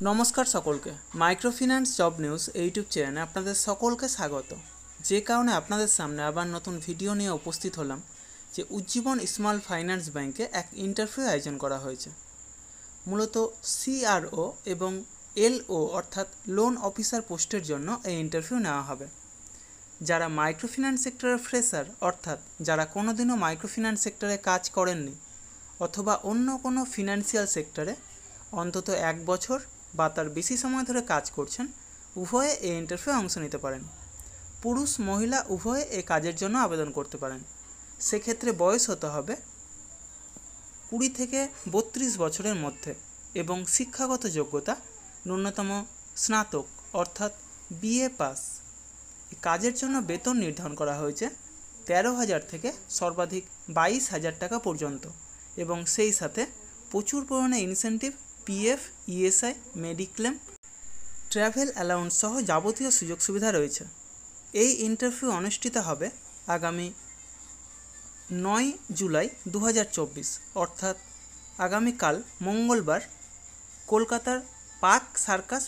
नमस्कार सकलके माइक्रोफिनान्स जब निউজ यूट्यूब चैनले आपनादेर सकलके स्वागत। जे कारणे आपनादेर सामने आबार नतून भिडियो निये उपस्थित हलाम जे उज्जीवन स्मल फाइनान्स बैंके एक इंटरव्यू आयोजन करा हयेछे। मूलत CRO एबं LO अर्थात लोन अफिसार पोस्टेर जन्य एई इंटरव्यू नेওয়া हबे। যারা মাইক্রোফিন্যান্স সেক্টরের ফ্রেশার অর্থাৎ যারা কোনোদিনও মাইক্রোফিন্যান্স সেক্টরে কাজ করেননি অথবা অন্য কোনো ফিনান্সিয়াল সেক্টরে অন্তত এক বছর বা তার বেশি সময় ধরে কাজ করছেন, উভয়ে এই ইন্টারভিউ অংশ নিতে পারেন। পুরুষ মহিলা উভয়ে এই কাজের জন্য আবেদন করতে পারেন। সেক্ষেত্রে বয়স হতে হবে 20 থেকে 32 বছরের মধ্যে এবং শিক্ষাগত যোগ্যতা ন্যূনতম স্নাতক অর্থাৎ BA পাস। এই কাজের জন্য বেতন নির্ধারণ করা হয়েছে 13,000 থেকে সর্বাধিক 22,000 টাকা পর্যন্ত এবং সেই সাথে প্রচুর পরিমাণে incentive, PF, ESI, mediclaim, travel allowance সহ যাবতীয় সুযোগ সুবিধা রয়েছে। এই ইন্টারভিউ অনুষ্ঠিত হবে আগামী 9 জুলাই 2024 অর্থাৎ আগামীকাল মঙ্গলবার কলকাতার পার্ক সার্কাস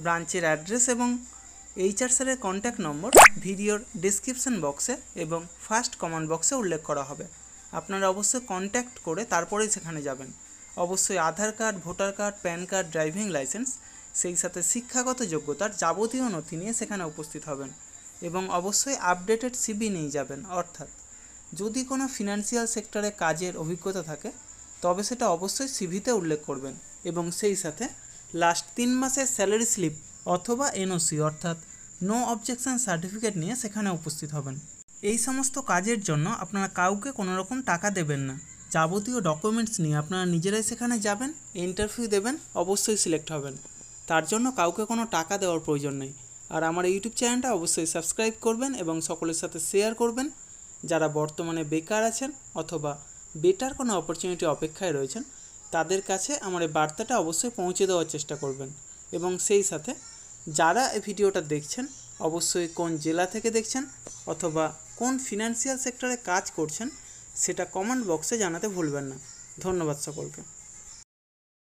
ব্রাঞ্চের অ্যাড্রেস এবং HR স্যারের কন্ট্যাক্ট নম্বর ভিডিওর ডেসক্রিপশন বক্সে এবং ফার্স্ট কমেন্ট বক্সে উল্লেখ করা হবে। আপনারা অবশ্যই কন্ট্যাক্ট করে তারপরেই সেখানে যাবেন। অবশ্যই Aadhaar card, voter card, PAN card, driving licence, সেই সাথে শিক্ষাগত যোগ্যতার যাবতীয় নথি নিয়ে সেখানে উপস্থিত হবেন এবং অবশ্যই আপডেটেড CV নিয়ে যাবেন। অর্থাৎ যদি কোনো ফিনান্সিয়াল সেক্টরে কাজের অভিজ্ঞতা থাকে তবে সেটা অবশ্যই CVতে উল্লেখ করবেন এবং সেই সাথে লাস্ট 3 মাসের স্যালারি স্লিপ অথবা NOC অর্থাৎ নো অবজেকশন সার্টিফিকেট নিয়ে সেখানে উপস্থিত হবেন। এই সমস্ত কাজের জন্য আপনারা কাউকে কোনো রকম টাকা দেবেন না। যাবতীয় ডকুমেন্টস নিয়ে আপনারা নিজেরাই সেখানে যাবেন, ইন্টারভিউ দেবেন, অবশ্যই সিলেক্ট হবেন। তার জন্য কাউকে কোনো টাকা দেওয়ার প্রয়োজন নেই। আর আমার ইউটিউব চ্যানেলটা অবশ্যই সাবস্ক্রাইব করবেন এবং সকলের সাথে শেয়ার করবেন। যারা বর্তমানে বেকার আছেন অথবা বেটার কোনো অপরচুনিটি অপেক্ষায় রয়েছেন তাদের কাছে আমার এই বার্তাটা অবশ্যই পৌঁছে দেওয়ার চেষ্টা করবেন এবং সেই সাথে যারা এই ভিডিওটা দেখছেন অবশ্যই কোন জেলা থেকে দেখছেন অথবা কোন ফিনান্সিয়াল সেক্টরে কাজ করছেন সেটা কমেন্ট বক্সে জানাতে ভুলবেন না। ধন্যবাদ সকলকে।